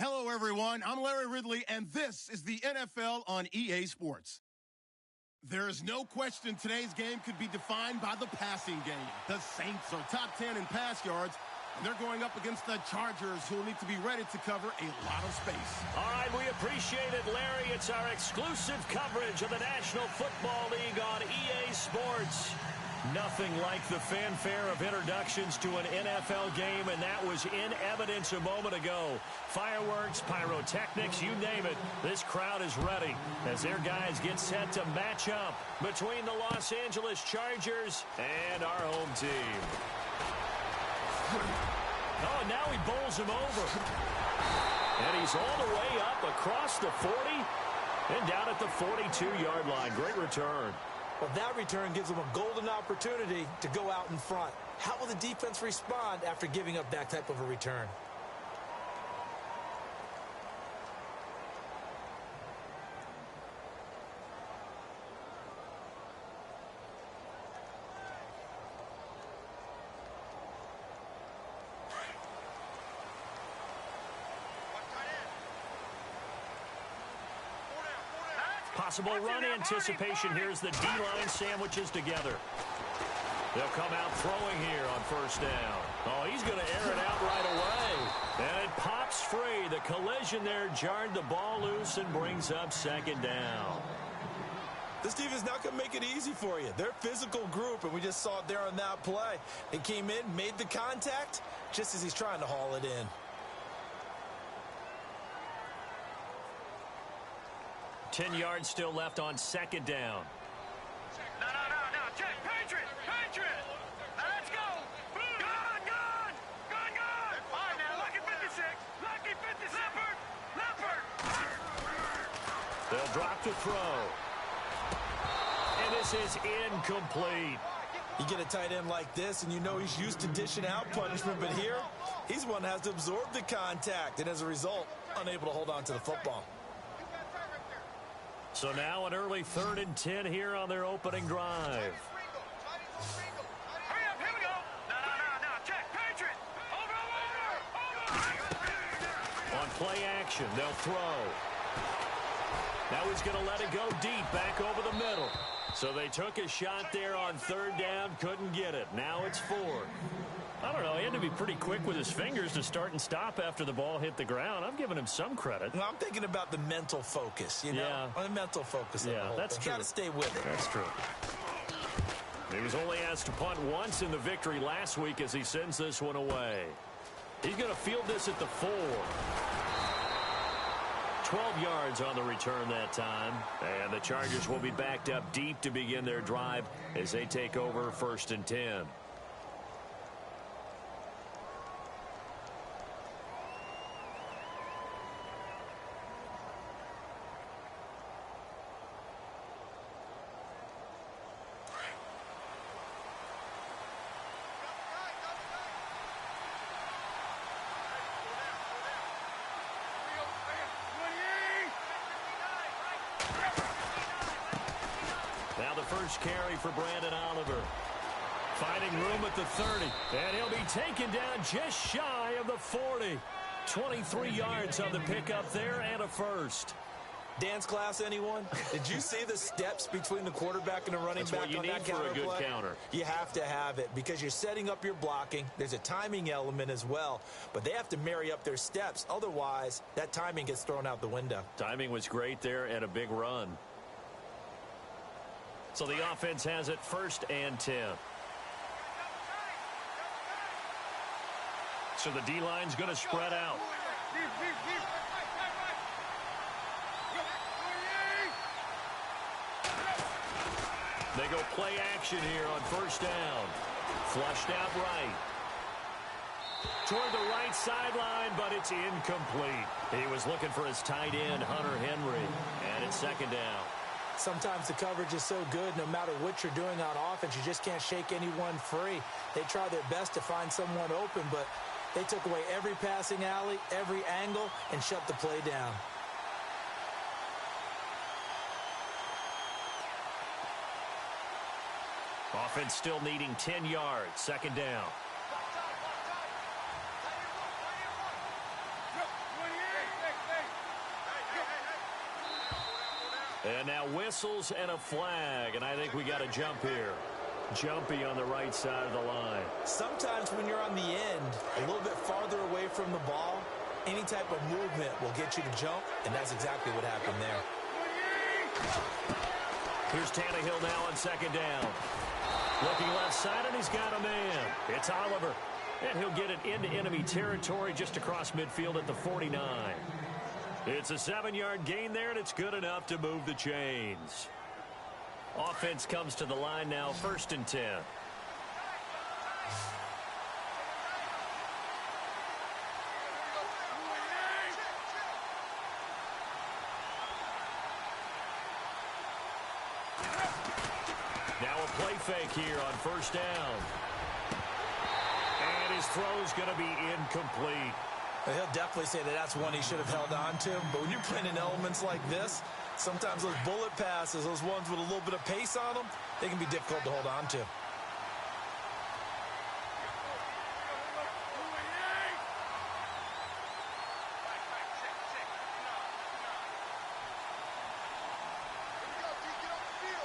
Hello, everyone. I'm Larry Ridley, and this is the NFL on EA Sports. There is no question today's game could be defined by the passing game. The Saints are top 10 in pass yards, and they're going up against the Chargers, who will need to be ready to cover a lot of space. All right, we appreciate it, Larry. It's our exclusive coverage of the National Football League on EA Sports. Nothing like the fanfare of introductions to an NFL game, and that was in evidence a moment ago. Fireworks, pyrotechnics, you name it. This crowd is ready as their guys get set to match up between the Los Angeles Chargers and our home team. Oh, now he bowls him over. And he's all the way up across the 40 and down at the 42-yard line. Great return. Well, that return gives them a golden opportunity to go out in front. How will the defense respond after giving up that type of a return? Possible run anticipation here as the D-line sandwiches together. They'll come out throwing here on first down. Oh, he's going to air it out right away. And it pops free. The collision there jarred the ball loose and brings up second down. This defense is not going to make it easy for you. They're a physical group, and we just saw it there on that play. They came in, made the contact, just as he's trying to haul it in. 10 yards still left on second down. No. Check. Patriot. Now let's go. Gone. All right, now, lucky 56. Leopard. They'll drop to throw. And this is incomplete. You get a tight end like this, and you know he's used to dishing out punishment, but here, he's one that has to absorb the contact, and as a result, unable to hold on to the football. So now an early 3rd and 10 here on their opening drive. Hurry up, here we go. No. Check. Patriot. Over. On play action, they'll throw. Now he's going to let it go deep, back over the middle. So they took a shot there on 3rd down, couldn't get it. Now it's 4th. I don't know, he had to be pretty quick with his fingers to start and stop after the ball hit the ground. I'm giving him some credit. Well, I'm thinking about the mental focus, you know? Yeah. The mental focus of the whole that's thing. true. Got to stay with it. That's true. He was only asked to punt once in the victory last week as he sends this one away. He's going to field this at the 4. 12 yards on the return that time. And the Chargers will be backed up deep to begin their drive as they take over 1st and 10. Now the first carry for Brandon Oliver. Finding room at the 30. And he'll be taken down just shy of the 40. 23 yards on the pickup there and a first. Dance class, anyone? Did you see the steps between the quarterback and the running That's back what you on need that for counter a good play? counter. You have to have it because you're setting up your blocking. There's a timing element as well, but they have to marry up their steps. Otherwise, that timing gets thrown out the window. Timing was great there and a big run. So the offense has it 1st and 10. So the D-line's going to spread out. They go play action here on 1st down. Flushed out right. Toward the right sideline, but it's incomplete. He was looking for his tight end, Hunter Henry, and it's 2nd down. Sometimes the coverage is so good, no matter what you're doing on offense, you just can't shake anyone free. They try their best to find someone open, but they took away every passing alley, every angle, and shut the play down. Offense still needing 10 yards. 2nd down. And now whistles and a flag, and I think we got a jump here. Jumpy on the right side of the line. Sometimes when you're on the end, a little bit farther away from the ball, any type of movement will get you to jump, and that's exactly what happened there. Here's Tannehill now on second down. Looking left side, and he's got a man. It's Oliver. And he'll get it into enemy territory just across midfield at the 49. It's a 7-yard gain there, and it's good enough to move the chains. Offense comes to the line now, 1st and 10. Now a play fake here on 1st down. And his throw's going to be incomplete. He'll definitely say that that's one he should have held on to. But when you're playing in elements like this, sometimes those bullet passes, those ones with a little bit of pace on them, they can be difficult to hold on to.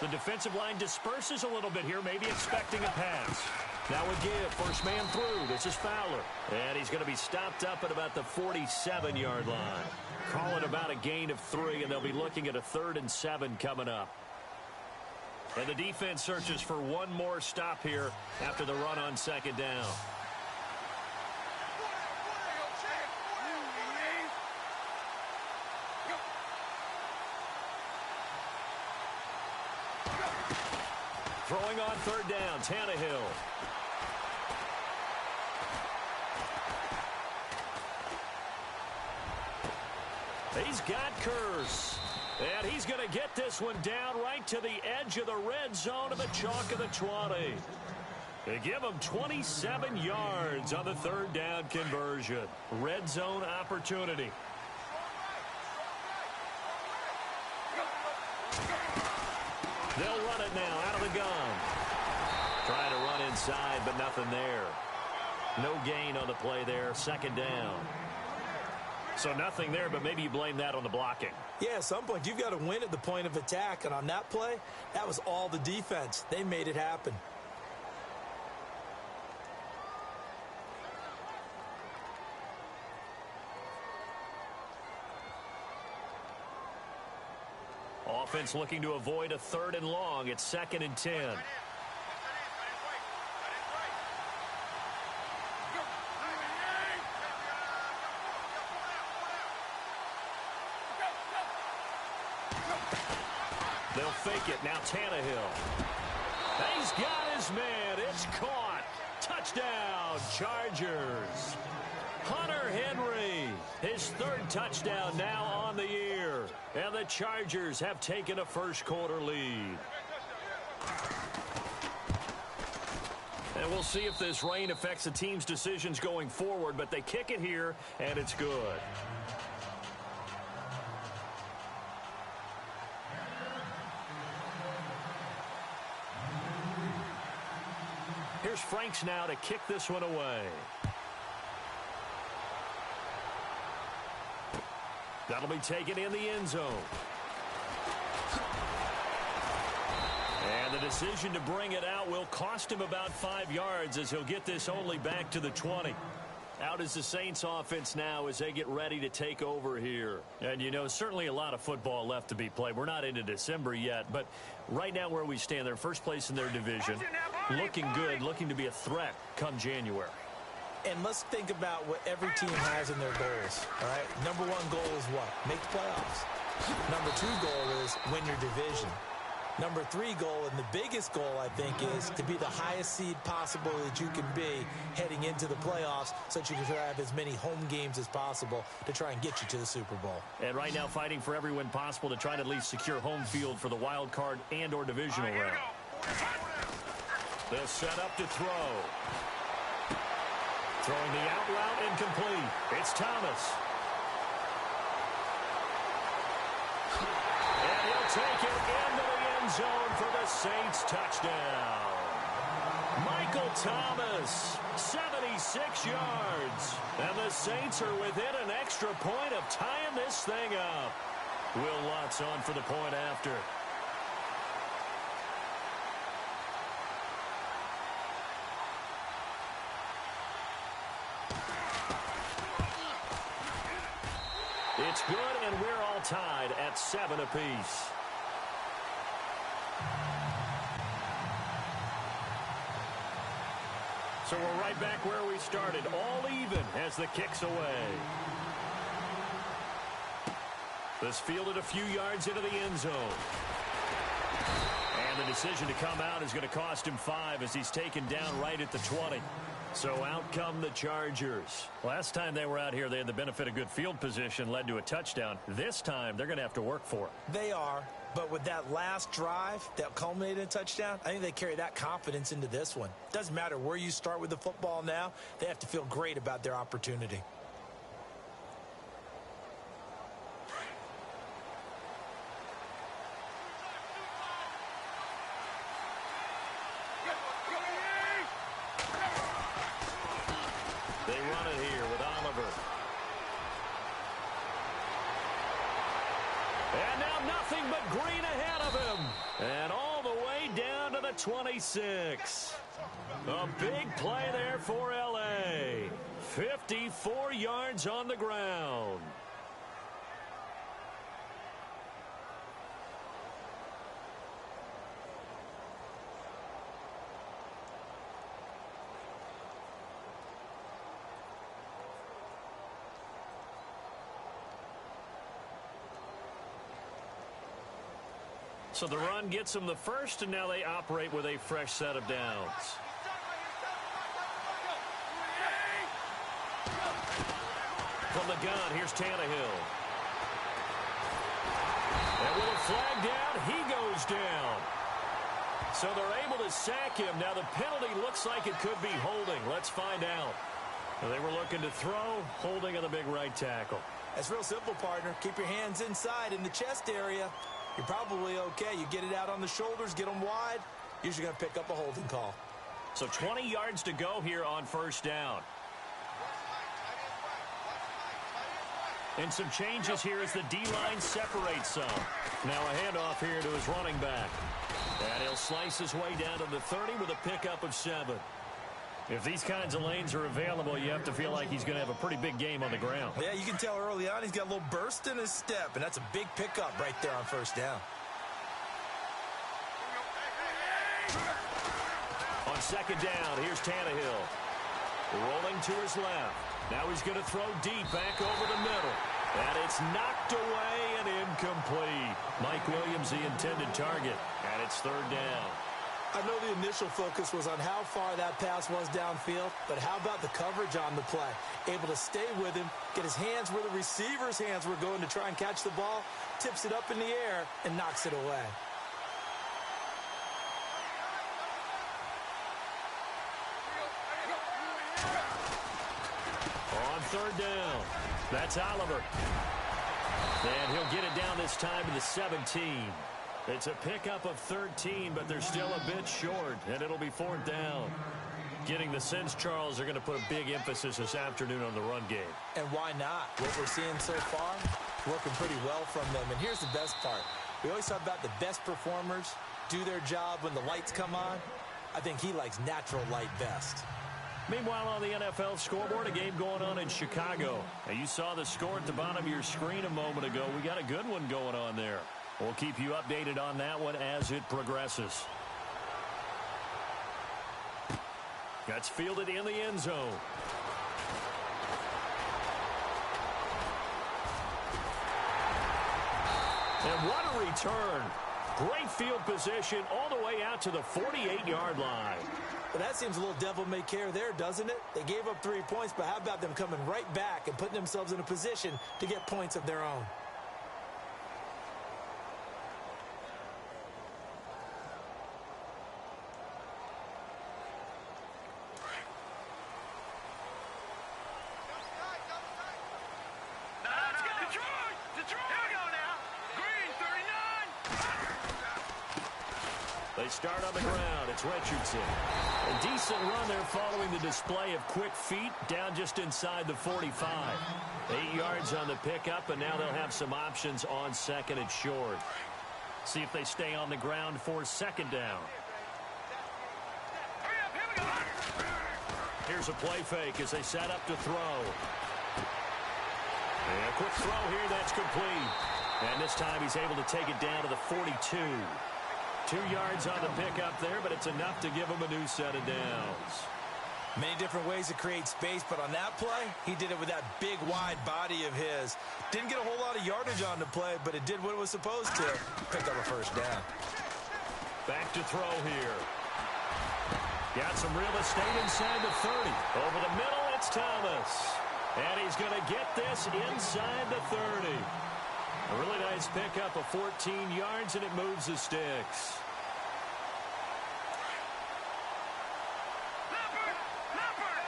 The defensive line disperses a little bit here, maybe expecting a pass. Now a give, first man through. This is Fowler. And he's going to be stopped up at about the 47-yard line. Call it about a gain of 3, and they'll be looking at a 3rd and 7 coming up. And the defense searches for one more stop here after the run on 2nd down. Throwing on 3rd down, Tannehill. He's got Curse. And he's going to get this one down right to the edge of the red zone of the chalk of the 20. They give him 27 yards on the 3rd down conversion. Red zone opportunity. They'll run it now out of the gun. Trying to run inside, but nothing there. No gain on the play there. 2nd down. So nothing there, but maybe you blame that on the blocking. Yeah, at some point you've got to win at the point of attack. And on that play, that was all the defense. They made it happen. Offense looking to avoid a 3rd and long. It's 2nd and 10. They'll fake it. Now Tannehill. He's got his man. It's caught. Touchdown, Chargers. Hunter Henry, his 3rd touchdown now on the year. And the Chargers have taken a first-quarter lead. And we'll see if this rain affects the team's decisions going forward, but they kick it here, and it's good. Here's Franks now to kick this one away. That'll be taken in the end zone. And the decision to bring it out will cost him about 5 yards as he'll get this only back to the 20. Out is the Saints offense now as they get ready to take over here. And, you know, certainly a lot of football left to be played. We're not into December yet, but right now where we stand, they're first place in their division. Looking good, looking to be a threat come January. And let's think about what every team has in their goals, all right? Number 1 goal is what? Make the playoffs. Number 2 goal is win your division. Number 3 goal, and the biggest goal, I think, is to be the highest seed possible that you can be heading into the playoffs so that you can have as many home games as possible to try and get you to the Super Bowl. And right now fighting for every win possible to try to at least secure home field for the wild card and or divisional round. They'll set up to throw. Throwing the out route incomplete. It's Thomas. And he'll take it into the end zone for the Saints touchdown. Michael Thomas, 76 yards. And the Saints are within an extra point of tying this thing up. Will Lutz on for the point after. It's good, and we're all tied at 7 apiece. So we're right back where we started, all even as the kick's away. This fielded a few yards into the end zone. And the decision to come out is going to cost him 5 as he's taken down right at the 20. So out come the Chargers. Last time they were out here, they had the benefit of good field position, led to a touchdown. This time, they're going to have to work for it. They are, but with that last drive that culminated in a touchdown, I think they carry that confidence into this one. Doesn't matter where you start with the football now, they have to feel great about their opportunity. They run it here with Oliver. And now nothing but green ahead of him. And all the way down to the 26. A big play there for L.A. 54 yards on the ground. So the run gets them the first, and now they operate with a fresh set of downs. From the gun, here's Tannehill. And with a flag down, he goes down. So they're able to sack him. Now the penalty looks like it could be holding. Let's find out. They were looking to throw, holding on the big right tackle. That's real simple, partner. Keep your hands inside in the chest area. You're probably okay. You get it out on the shoulders, get them wide. Usually going to pick up a holding call. So 20 yards to go here on first down. And some changes here as the D-line separates some. Now a handoff here to his running back. And he'll slice his way down to the 30 with a pickup of 7. If these kinds of lanes are available, you have to feel like he's going to have a pretty big game on the ground. Yeah, you can tell early on he's got a little burst in his step, and that's a big pickup right there on first down. On second down, here's Tannehill. Rolling to his left. Now he's going to throw deep back over the middle. And it's knocked away and incomplete. Mike Williams, the intended target. And it's third down. I know the initial focus was on how far that pass was downfield, but how about the coverage on the play? Able to stay with him, get his hands where the receiver's hands were going to try and catch the ball, tips it up in the air, and knocks it away. On third down, that's Oliver. And he'll get it down this time to the 17. It's a pickup of 13, but they're still a bit short, and it'll be fourth down. Getting the sense, Charles, are going to put a big emphasis this afternoon on the run game. And why not? What we're seeing so far, working pretty well from them. And here's the best part. We always talk about the best performers do their job when the lights come on. I think he likes natural light best. Meanwhile, on the NFL scoreboard, a game going on in Chicago. Now, you saw the score at the bottom of your screen a moment ago. We got a good one going on there. We'll keep you updated on that one as it progresses. That's fielded in the end zone. And what a return. Great field position all the way out to the 48-yard line. But that seems a little devil-may-care there, doesn't it? They gave up 3 points, but how about them coming right back and putting themselves in a position to get points of their own? They start on the ground. It's Richardson. A decent run there following the display of quick feet down just inside the 45. 8 yards on the pickup, and now they'll have some options on second and short. See if they stay on the ground for second down. Here's a play fake as they set up to throw. And a quick throw here, that's complete. And this time he's able to take it down to the 42. 2 yards on the pickup there, but it's enough to give him a new set of downs. Many different ways to create space, but on that play, he did it with that big, wide body of his. Didn't get a whole lot of yardage on the play, but it did what it was supposed to. Picked up a first down. Back to throw here. Got some real estate inside the 30. Over the middle, it's Thomas. And he's going to get this inside the 30. A really nice pickup of 14 yards, and it moves the sticks. Leopard! Leopard!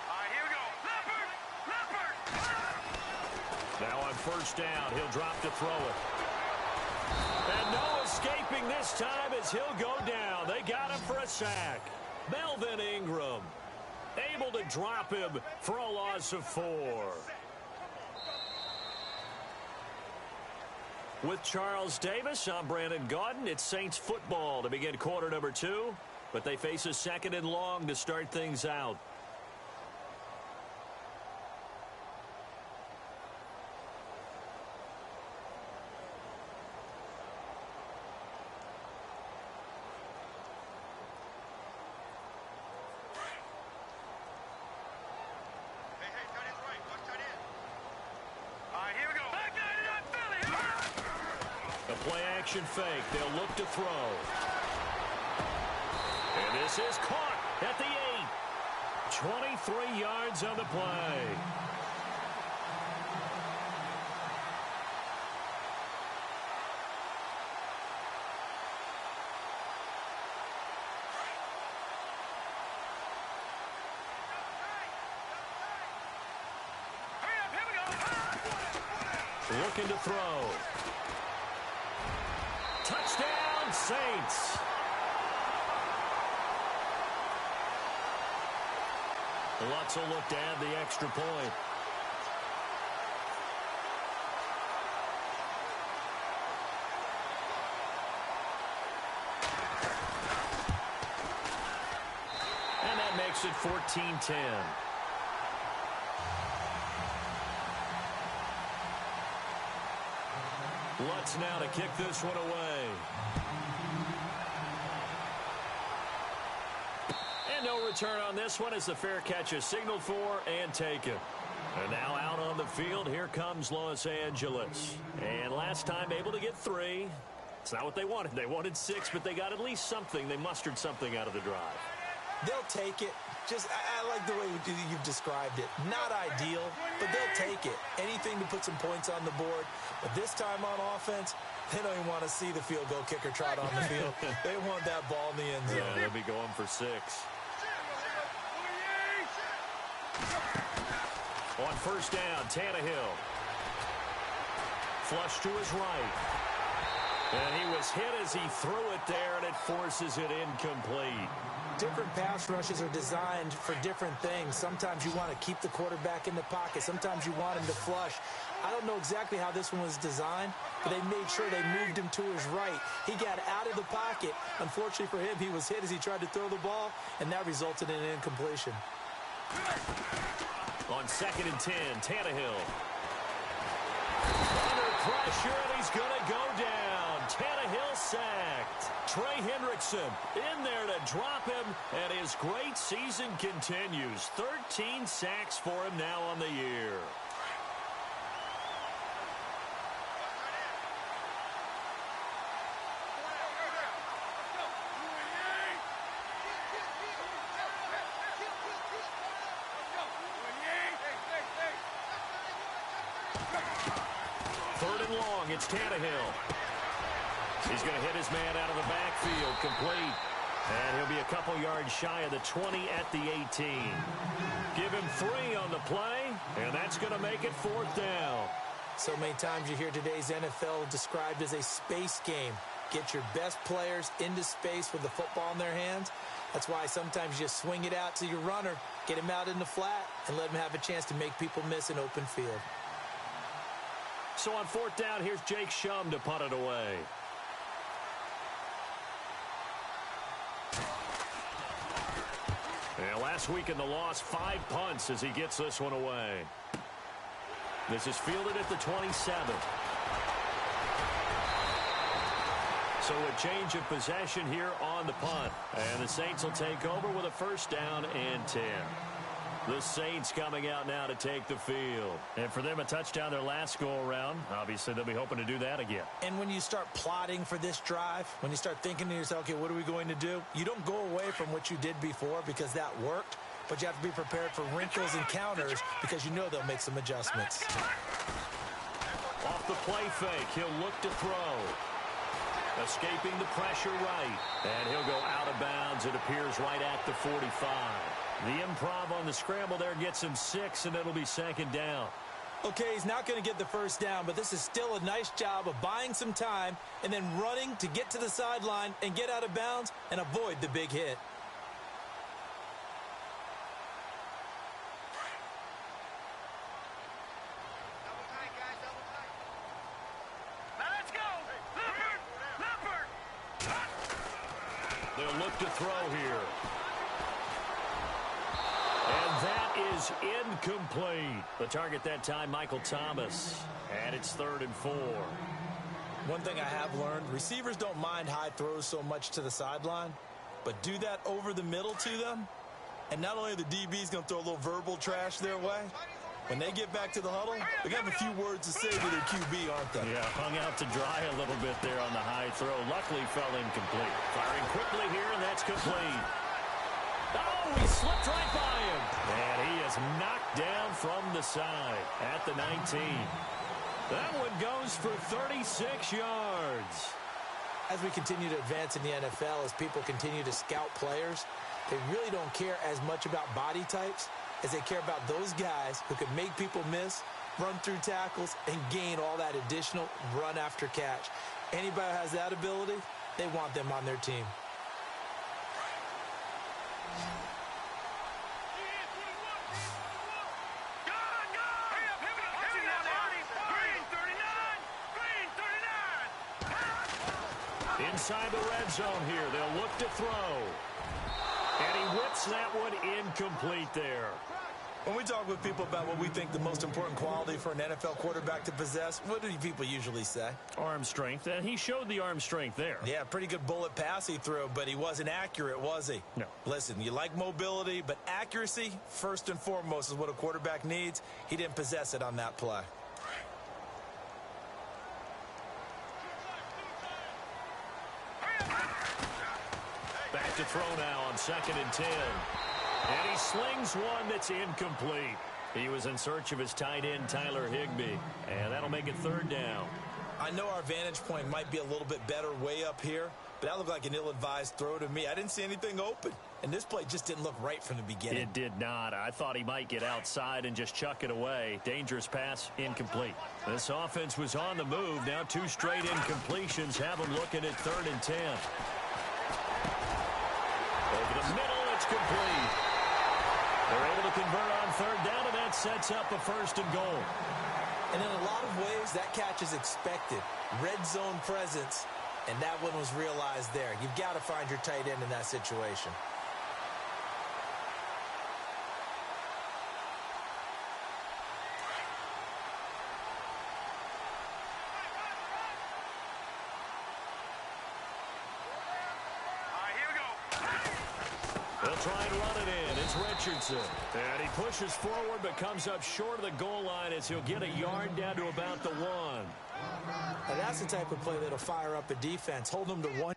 All right, here we go. Leopard! Leopard! Now on first down, he'll drop to throw it. And no escaping this time as he'll go down. They got him for a sack. Melvin Ingram able to drop him for a loss of 4. With Charles Davis, I'm Brandon Gaudin. It's Saints football to begin quarter number 2, but they face a second and long to start things out. Play-action fake. They'll look to throw. And this is caught at the 8. 23 yards on the play. Looking to throw. Touchdown, Saints. Lutz will look to add the extra point. And that makes it 14-10. Lutz now to kick this one away. And no return on this one as the fair catch is signaled for and taken. And now out on the field, here comes Los Angeles. And last time able to get 3. It's not what they wanted. They wanted 6, but they got at least something. They mustered something out of the drive. They'll take it. I like the way you've described it. Not ideal, but they'll take it. Anything to put some points on the board. But this time on offense, they don't even want to see the field goal kicker trot on the field. They want that ball in the end zone. Yeah, they'll be going for 6. On first down, Tannehill. Flush to his right. And he was hit as he threw it there, and it forces it incomplete. Different pass rushes are designed for different things. Sometimes you want to keep the quarterback in the pocket. Sometimes you want him to flush. I don't know exactly how this one was designed, but they made sure they moved him to his right. He got out of the pocket. Unfortunately for him, he was hit as he tried to throw the ball, and that resulted in an incompletion. On 2nd and 10, Tannehill. Under pressure, and he's going to go down. Tannehill sacked. Trey Hendrickson in there to drop him, and his great season continues. 13 sacks for him now on the year. Third and long, it's Tannehill. He's going to hit his man out of the backfield, complete. And he'll be a couple yards shy of the 20 at the 18. Give him 3 on the play, and that's going to make it 4th down. So many times you hear today's NFL described as a space game. Get your best players into space with the football in their hands. That's why sometimes you just swing it out to your runner, get him out in the flat, and let him have a chance to make people miss an open field. So on fourth down, here's Jake Shum to punt it away. And last week in the loss, 5 punts as he gets this one away. This is fielded at the 27. So a change of possession here on the punt. And the Saints will take over with a first down and 10. The Saints coming out now to take the field. And for them, a touchdown their last go-around. Obviously, they'll be hoping to do that again. And when you start plotting for this drive, when you start thinking to yourself, okay, what are we going to do? You don't go away from what you did before because that worked. But you have to be prepared for wrinkles and counters because you know they'll make some adjustments. Off the play fake, he'll look to throw. Escaping the pressure right. And he'll go out of bounds. It appears right at the 45. The improv on the scramble there gets him 6, and it'll be second down. Okay, he's not going to get the first down, but this is still a nice job of buying some time and then running to get to the sideline and get out of bounds and avoid the big hit. They'll look to throw here. And that is incomplete. The target that time, Michael Thomas. And it's 3rd and 4. One thing I have learned, receivers don't mind high throws so much to the sideline, but do that over the middle to them, and not only are the DBs going to throw a little verbal trash their way, when they get back to the huddle, they're going to have a few words to say to their QB, aren't they? Yeah, hung out to dry a little bit there on the high throw. Luckily fell incomplete. Firing quickly here, and that's complete. Oh, he slipped right by him. And he is knocked down from the side at the 19. That one goes for 36 yards. As we continue to advance in the NFL, as people continue to scout players, they really don't care as much about body types as they care about those guys who can make people miss, run through tackles, and gain all that additional run after catch. Anybody who has that ability, they want them on their team. Inside the red zone here, they'll look to throw. And he whips that one incomplete there. When we talk with people about what we think the most important quality for an NFL quarterback to possess, what do people usually say? Arm strength, and he showed the arm strength there. Yeah, pretty good bullet pass he threw, but he wasn't accurate, was he? No. Listen, you like mobility, but accuracy, first and foremost, is what a quarterback needs. He didn't possess it on that play. Back to throw now on 2nd and 10. And he slings one that's incomplete. He was in search of his tight end, Tyler Higbee. And that'll make it 3rd down. I know our vantage point might be a little bit better way up here, but that looked like an ill-advised throw to me. I didn't see anything open. And this play just didn't look right from the beginning. It did not. I thought he might get outside and just chuck it away. Dangerous pass, incomplete. This offense was on the move. Now 2 straight incompletions have them looking at 3rd and 10. Over the middle, it's complete. They're able to convert on 3rd down, and that sets up a 1st and goal. And in a lot of ways, that catch is expected. Red zone presence, and that one was realized there. You've got to find your tight end in that situation. They'll try and run it in. It's Richardson. And he pushes forward but comes up short of the goal line as he'll get a yard down to about the 1. Now that's the type of play that'll fire up a defense. Hold them to 1.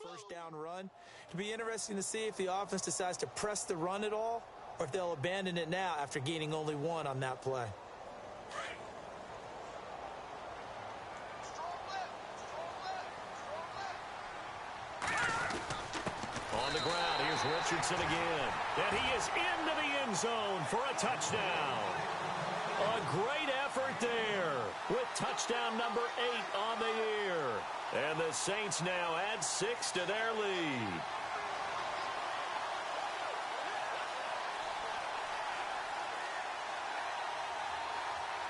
first down run. It'll be interesting to see if the offense decides to press the run at all or if they'll abandon it now after gaining only one on that play. On the ground, here's Richardson again. And he is into the end zone for a touchdown. A great effort there with touchdown number 8 on the year. And the Saints now add 6 to their lead.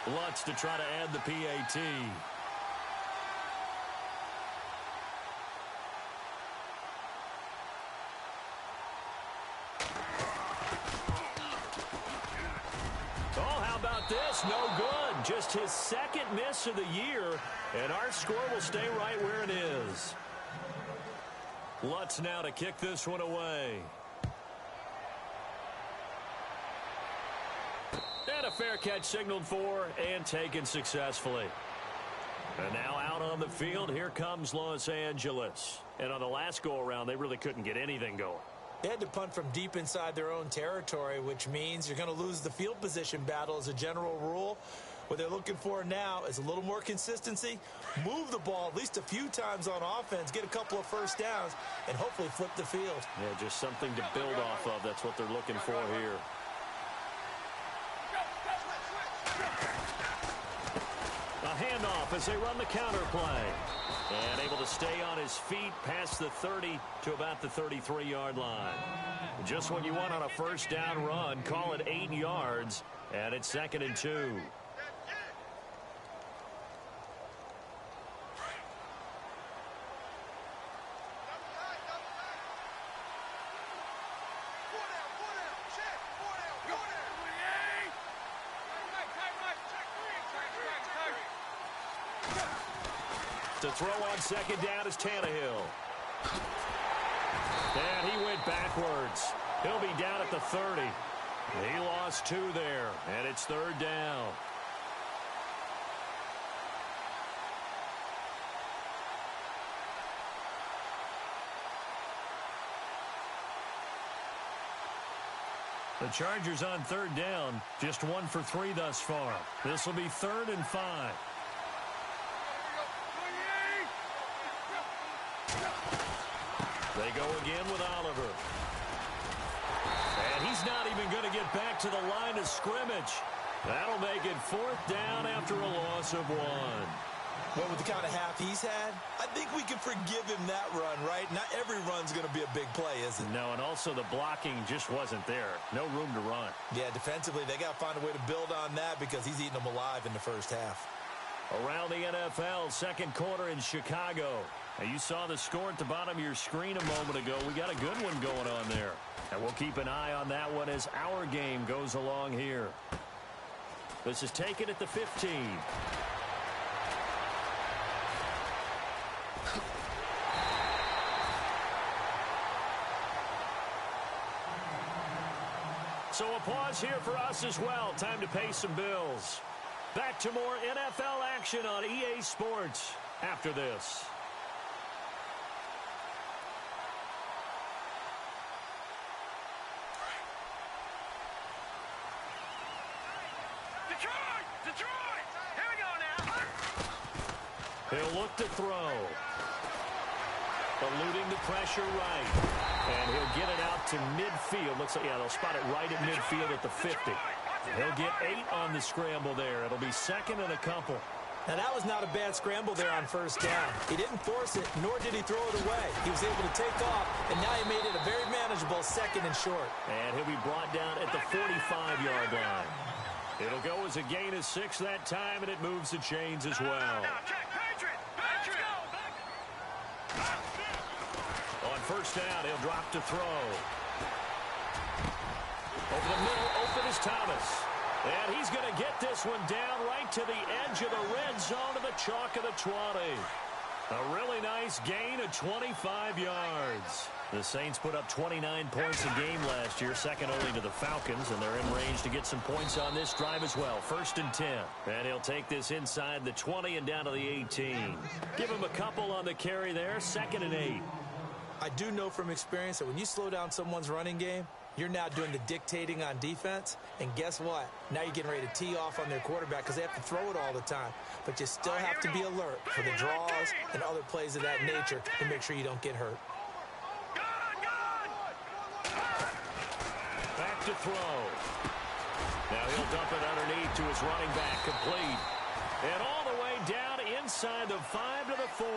Lutz to try to add the PAT. This no good. Just his second miss of the year, and our score will stay right where it is. Lutz now to kick this one away. And a fair catch signaled for and taken successfully. And now out on the field, here comes Los Angeles. And on the last go-around, they really couldn't get anything going. They had to punt from deep inside their own territory, which means you're going to lose the field position battle as a general rule. What they're looking for now is a little more consistency, move the ball at least a few times on offense, get a couple of first downs, and hopefully flip the field. Yeah, just something to build off of. That's what they're looking for here. A handoff as they run the counter play. And able to stay on his feet past the 30 to about the 33-yard line. Just what you want on a first down run. Call it 8 yards, and it's 2nd and 2. To throw on second down is Tannehill. And he went backwards. He'll be down at the 30. He lost 2 there, and it's 3rd down. The Chargers on 3rd down, just 1 for 3 thus far. This will be 3rd and 5. They go again with Oliver. And he's not even going to get back to the line of scrimmage. That'll make it 4th down after a loss of 1. Well, with the kind of half he's had, I think we can forgive him that run, right? Not every run's going to be a big play, is it? No, and also the blocking just wasn't there. No room to run. Yeah, defensively, they got to find a way to build on that because he's eating them alive in the first half. Around the NFL, second quarter in Chicago. Now, you saw the score at the bottom of your screen a moment ago. We got a good one going on there. And we'll keep an eye on that one as our game goes along here. This is taken at the 15. So a pause here for us as well. Time to pay some bills. Back to more NFL action on EA Sports after this. Detroit! Here we go now! He'll look to throw. Eluding the pressure right. And he'll get it out to midfield. Looks like, yeah, they'll spot it right at midfield at the 50. He'll get 8 on the scramble there. It'll be 2nd and a couple. Now, that was not a bad scramble there on first down. He didn't force it, nor did he throw it away. He was able to take off, and now he made it a very manageable 2nd and short. And he'll be brought down at the 45-yard line. It'll go as a gain of 6 that time, and it moves the chains as well. On first down, he'll drop to throw. Over the middle, open is Thomas. And he's going to get this one down right to the edge of the red zone of the chalk of the 20. A really nice gain of 25 yards. The Saints put up 29 points a game last year, second only to the Falcons, and they're in range to get some points on this drive as well. 1st and 10. And he'll take this inside the 20 and down to the 18. Give him a couple on the carry there, 2nd and 8. I do know from experience that when you slow down someone's running game, you're now doing the dictating on defense. And guess what? Now you're getting ready to tee off on their quarterback because they have to throw it all the time. But you still have to be alert for the draws and other plays of that nature to make sure you don't get hurt. Back to throw. Now he'll dump it underneath to his running back, complete. And all the way down inside the 5 to the 4.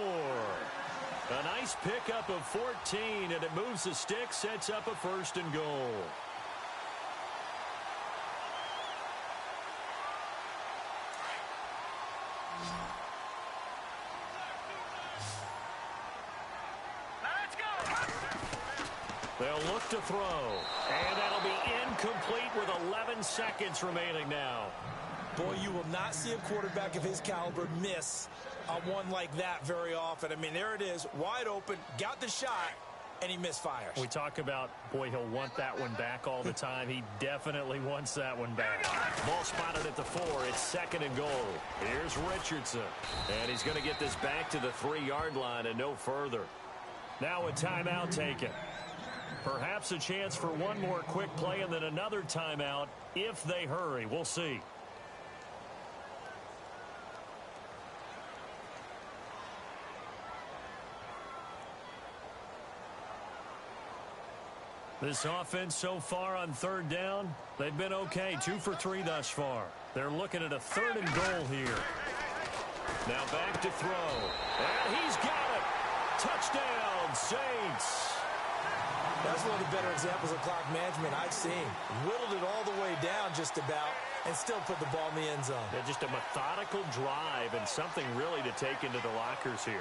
A nice pickup of 14, and it moves the stick, sets up a 1st and goal. Let's go. They'll look to throw, and that'll be incomplete with 11 seconds remaining now. Boy, you will not see a quarterback of his caliber miss on one like that very often. I mean, there it is, wide open, got the shot, and he misfires. We talk about, boy, he'll want that one back all the time. He definitely wants that one back. Ball spotted at the 4. It's 2nd and goal. Here's Richardson, and he's going to get this back to the 3-yard line and no further. Now a timeout taken. Perhaps a chance for one more quick play and then another timeout if they hurry. We'll see. This offense so far on 3rd down, they've been okay. 2 for 3 thus far. They're looking at a 3rd and goal here. Now back to throw. And he's got it. Touchdown, Saints. That's one of the better examples of clock management I've seen. Whittled it all the way down just about and still put the ball in the end zone. Yeah, just a methodical drive and something really to take into the lockers here.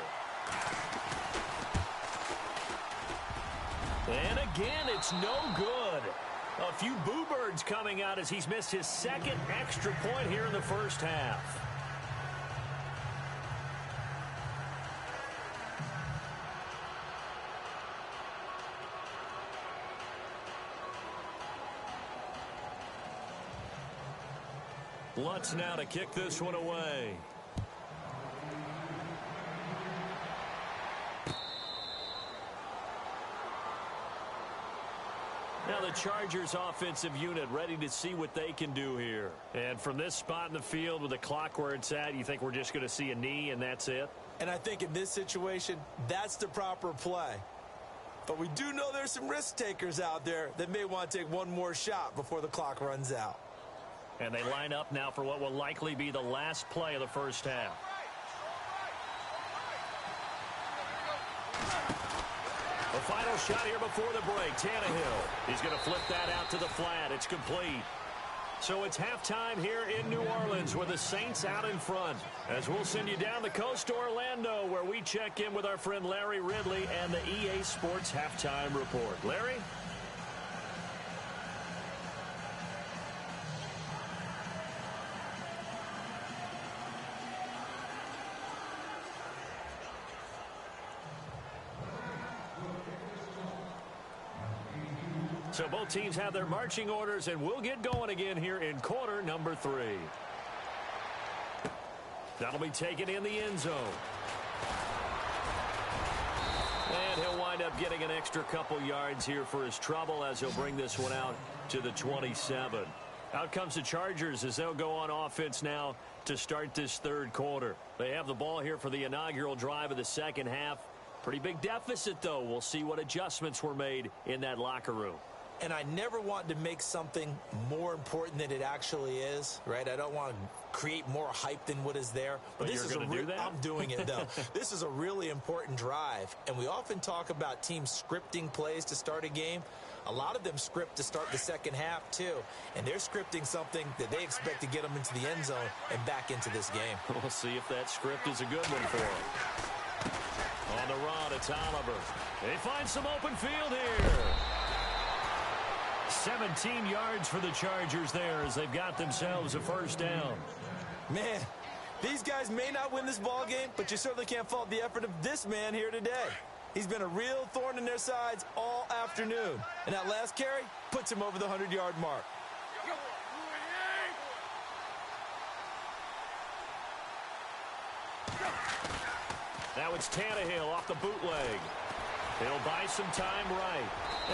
And again, it's no good. A few boo birds coming out as he's missed his 2nd extra point here in the 1st half. Lutz now to kick this one away. Now the Chargers offensive unit ready to see what they can do here. And from this spot in the field with the clock where it's at, you think we're just going to see a knee and that's it? And I think in this situation, that's the proper play. But we do know there's some risk takers out there that may want to take one more shot before the clock runs out. And they line up now for what will likely be the last play of the 1st half. The final shot here before the break. Tannehill. He's going to flip that out to the flat. It's complete. So it's halftime here in New Orleans with the Saints out in front. As we'll send you down the coast to Orlando where we check in with our friend Larry Ridley and the EA Sports Halftime Report. Larry? So both teams have their marching orders, and we'll get going again here in quarter number 3. That'll be taken in the end zone. And he'll wind up getting an extra couple yards here for his trouble as he'll bring this one out to the 27. Out comes the Chargers as they'll go on offense now to start this 3rd quarter. They have the ball here for the inaugural drive of the 2nd half. Pretty big deficit, though. We'll see what adjustments were made in that locker room. And I never want to make something more important than it actually is, right? I don't want to create more hype than what is there. But this is I'm doing it, though. This is a really important drive. And we often talk about teams scripting plays to start a game. A lot of them script to start the 2nd half, too. And they're scripting something that they expect to get them into the end zone and back into this game. We'll see if that script is a good one for them. On the run, it's Oliver. They find some open field here. 17 yards for the Chargers there as they've got themselves a 1st down. Man, these guys may not win this ball game, but you certainly can't fault the effort of this man here today. He's been a real thorn in their sides all afternoon. And that last carry puts him over the 100-yard mark. Now it's Tannehill off the bootleg. He'll buy some time right,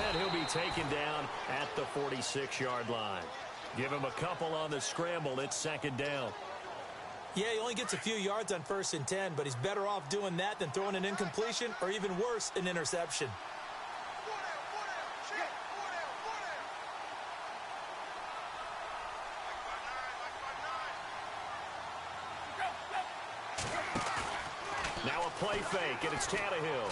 and he'll be taken down at the 46-yard line. Give him a couple on the scramble. It's second down. Yeah, he only gets a few yards on 1st and 10, but he's better off doing that than throwing an incompletion or even worse, an interception. Now a play fake, and it's Tannehill.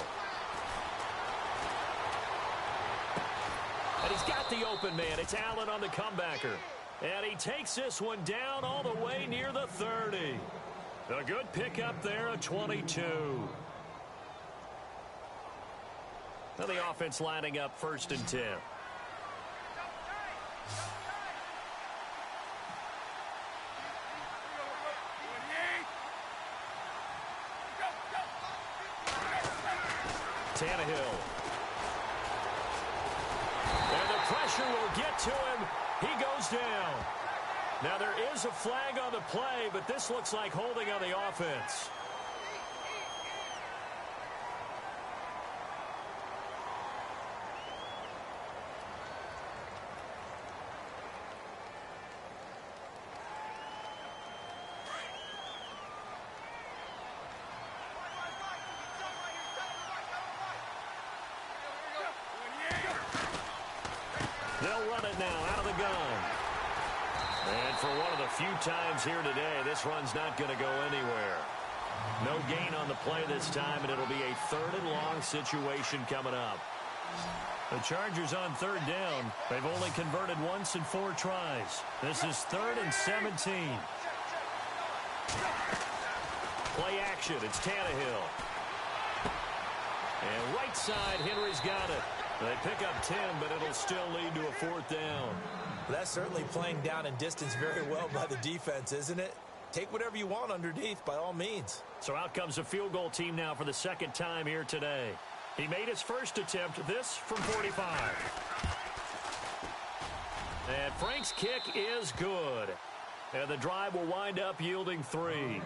And he's got the open man. It's Allen on the comebacker. And he takes this one down all the way near the 30. A good pickup there, a 22. Now the offense lining up 1st and 10. Tannehill. And the pressure will get to him. He goes down. Now there is a flag on the play, but this looks like holding on the offense. They'll run it now out of the gun. And for one of the few times here today, this run's not going to go anywhere. No gain on the play this time, and it'll be a 3rd and long situation coming up. The Chargers on 3rd down. They've only converted once in 4 tries. This is 3rd and 17. Play action. It's Tannehill. And right side, Henry's got it. They pick up 10, but it'll still lead to a 4th down. That's certainly playing down in distance very well by the defense, isn't it? Take whatever you want underneath, by all means. So out comes a field goal team now for the 2nd time here today. He made his first attempt, this from 45. And Frank's kick is good. And the drive will wind up yielding 3.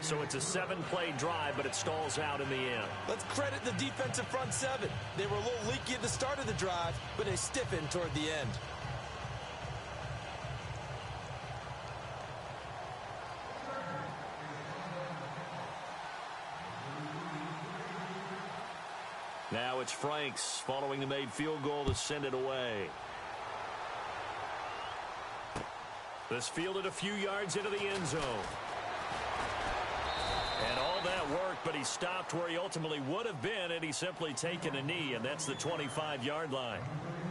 So it's a 7-play drive, but it stalls out in the end. Let's credit the defensive front 7. They were a little leaky at the start of the drive, but they stiffened toward the end. Now it's Franks following the made field goal to send it away. This fielded a few yards into the end zone. And all that worked, but he stopped where he ultimately would have been had he simply taken a knee, and that's the 25-yard line.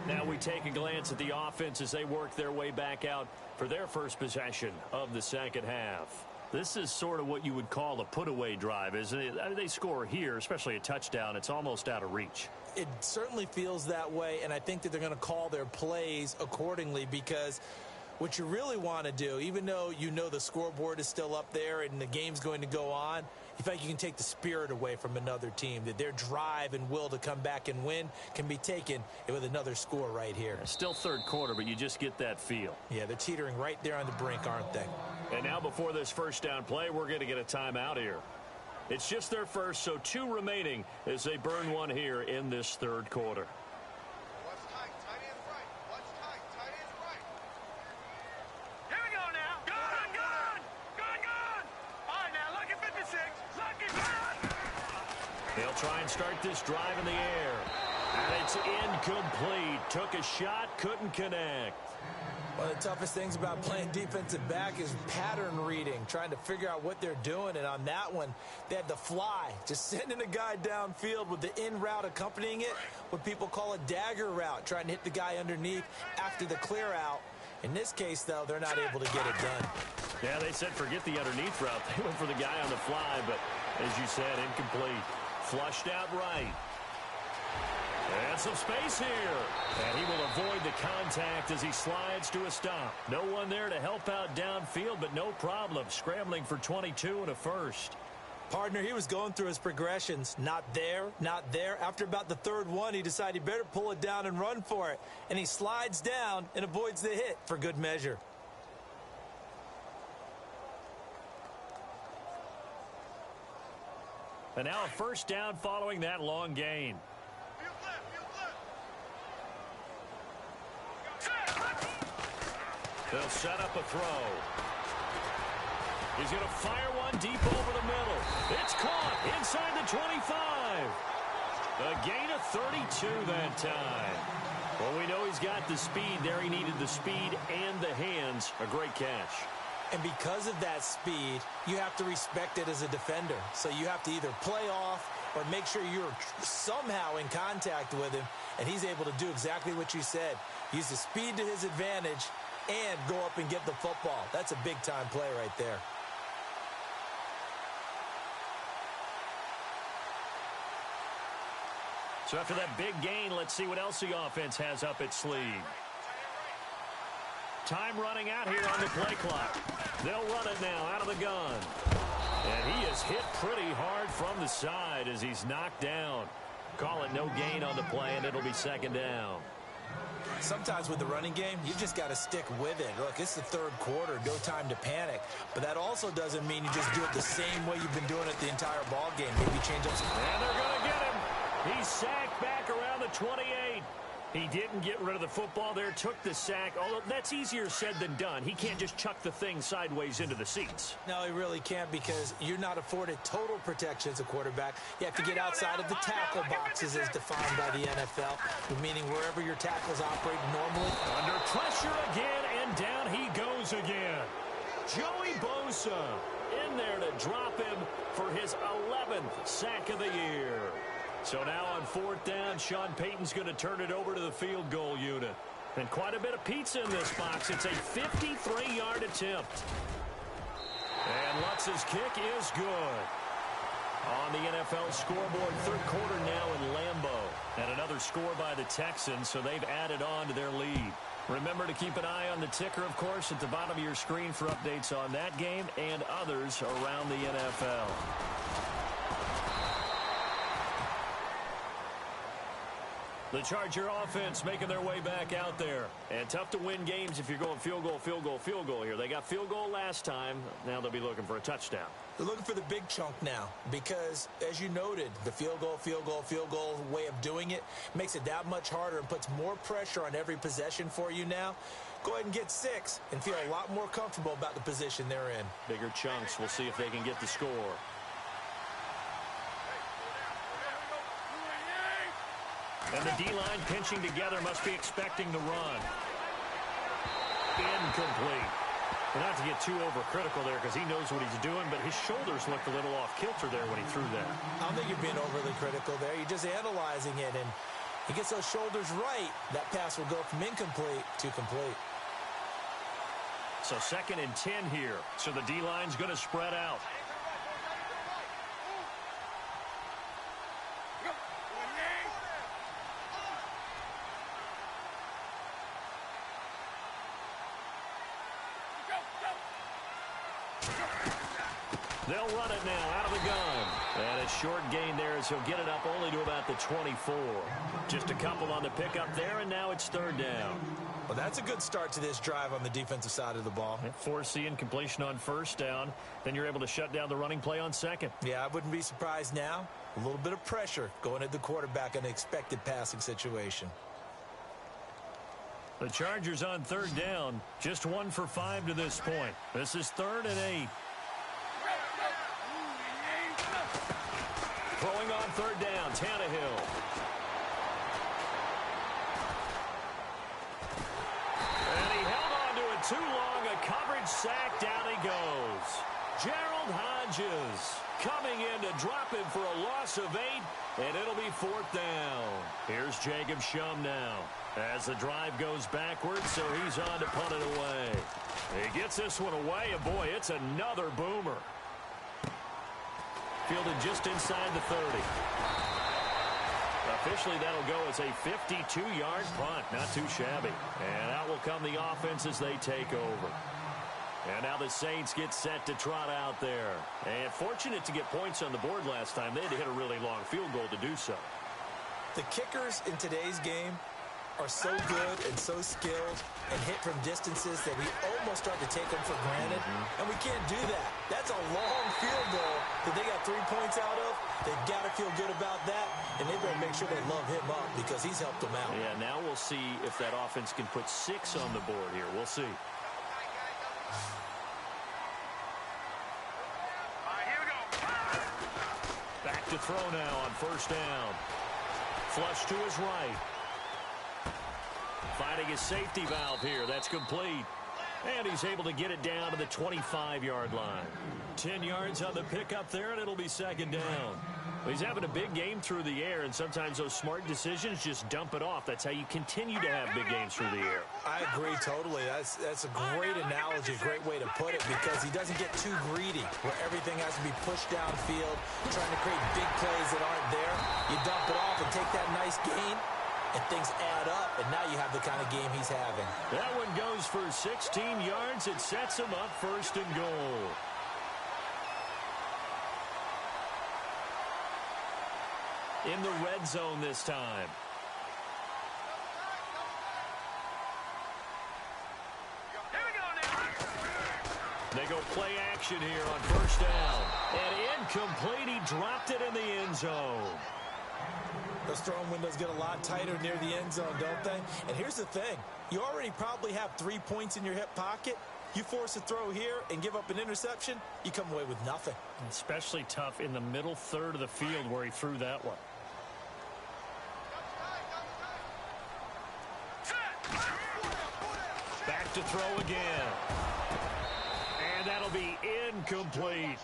Now we take a glance at the offense as they work their way back out for their first possession of the 2nd half. This is sort of what you would call a put-away drive, isn't it? I mean, they score here, especially a touchdown. It's almost out of reach. It certainly feels that way, and I think that they're going to call their plays accordingly because what you really want to do, even though you know the scoreboard is still up there and the game's going to go on, you feel like you can take the spirit away from another team, that their drive and will to come back and win can be taken with another score right here. Still 3rd quarter, but you just get that feel. Yeah, they're teetering right there on the brink, aren't they? And now before this 1st down play, we're going to get a timeout here. It's just their first, so 2 remaining as they burn one here in this 3rd quarter. Watch tight, tight ends right. Watch tight, tight ends right. Here we go now. Gun, gun, gun, gun. All right, now, lucky 56. Lucky gun. They'll try and start this drive in the air. And it's incomplete. Took a shot, couldn't connect. One of the toughest things about playing defensive back is pattern reading, trying to figure out what they're doing. And on that one, they had the fly, just sending a guy downfield with the in route accompanying it, what people call a dagger route, trying to hit the guy underneath after the clear out. In this case, though, they're not able to get it done. Yeah, they said forget the underneath route. They went for the guy on the fly, but as you said, incomplete. Flushed out right. And some space here. And he will avoid the contact as he slides to a stop. No one there to help out downfield, but no problem. Scrambling for 22 and a first. Partner, he was going through his progressions. Not there, not there. After about the 3rd one, he decided he better pull it down and run for it. And he slides down and avoids the hit for good measure. And now a 1st down following that long gain. They'll set up a throw. He's going to fire one deep over the middle. It's caught inside the 25. A gain of 32 that time. Well, we know he's got the speed there. He needed the speed and the hands. A great catch. And because of that speed, you have to respect it as a defender. So you have to either play off or make sure you're somehow in contact with him, and he's able to do exactly what you said. Use the speed to his advantage and go up and get the football. That's a big-time play right there. So after that big gain, let's see what else the offense has up its sleeve. Time running out here on the play clock. They'll run it now out of the gun. And he is hit pretty hard from the side as he's knocked down. Call it no gain on the play, and it'll be second down. Sometimes with the running game, you've just got to stick with it. Look, it's the third quarter, no time to panic. But that also doesn't mean you just do it the same way you've been doing it the entire ball game. Maybe change up some. And they're going to get him. He's sacked back around the 28. He didn't get rid of the football there, took the sack. Although that's easier said than done. He can't just chuck the thing sideways into the seats. No, he really can't, because you're not afforded total protection as a quarterback. You have to get outside of the tackle boxes as defined by the NFL, meaning wherever your tackles operate normally. Under pressure again, and down he goes again. Joey Bosa in there to drop him for his 11th sack of the year. So now on fourth down, Sean Payton's going to turn it over to the field goal unit. And quite a bit of pizza in this box. It's a 53-yard attempt. And Lutz's kick is good. On the NFL scoreboard, third quarter now in Lambeau. And another score by the Texans, so they've added on to their lead. Remember to keep an eye on the ticker, of course, at the bottom of your screen for updates on that game and others around the NFL. The Charger offense making their way back out there. And tough to win games if you're going field goal, field goal, field goal here. They got field goal last time. Now they'll be looking for a touchdown. They're looking for the big chunk now because, as you noted, the field goal, field goal, field goal way of doing it makes it that much harder and puts more pressure on every possession for you now. Go ahead and get 6 and feel a lot more comfortable about the position they're in. Bigger chunks. We'll see if they can get the score. And the D-line pinching together, must be expecting the run. Incomplete. And not to get too overcritical there because he knows what he's doing, but his shoulders looked a little off kilter there when he threw that. I don't think you're being overly critical there. You're just analyzing it, and he gets those shoulders right. That pass will go from incomplete to complete. So 2nd and 10 here. So the D-line's going to spread out. They'll run it now out of the gun. And a short gain there as he'll get it up only to about the 24. Just a couple on the pickup there, and now it's 3rd down. Well, that's a good start to this drive on the defensive side of the ball. Forcing completion on 1st down. Then you're able to shut down the running play on 2nd. Yeah, I wouldn't be surprised now. A little bit of pressure going at the quarterback in an expected passing situation. The Chargers on 3rd down. Just 1 for 5 to this point. This is 3rd and 8. Throwing on 3rd down, Tannehill. And he held on to it too long. A coverage sack. Down he goes. Gerald Hodges coming in to drop him for a loss of 8. And it'll be 4th down. Here's Jacob Shum now. As the drive goes backwards, so he's on to punt it away. He gets this one away, and boy, it's another boomer. Fielded just inside the 30. Officially, that'll go as a 52-yard punt. Not too shabby. And out will come the offense as they take over. And now the Saints get set to trot out there. And fortunate to get points on the board last time. They had to hit a really long field goal to do so. The kickers in today's game are so good and so skilled and hit from distances that we almost start to take them for granted. And we can't do that. That's a long field goal that they got 3 points out of. They've got to feel good about that, and they better make sure they love him up because he's helped them out. Yeah, now we'll see if that offense can put 6 on the board here. We'll see. to throw now on first down. Flush to his right. Finding his safety valve here. That's complete. And he's able to get it down to the 25-yard line. 10 yards on the pickup there, and it'll be second down. He's having a big game through the air, and sometimes those smart decisions just dump it off. That's how you continue to have big games through the air. I agree totally. That's a great analogy, a great way to put it, because he doesn't get too greedy where everything has to be pushed downfield, trying to create big plays that aren't there. You dump it off and take that nice gain, and things add up, and now you have the kind of game he's having. That one goes for 16 yards. It sets him up first and goal. In the red zone this time. Here we go now. They go play action here on first down. And incomplete. He dropped it in the end zone. Those throwing windows get a lot tighter near the end zone, don't they? And here's the thing. You already probably have 3 points in your hip pocket. You force a throw here and give up an interception, you come away with nothing. Especially tough in the middle third of the field where he threw that one. Back to throw again. And that'll be incomplete.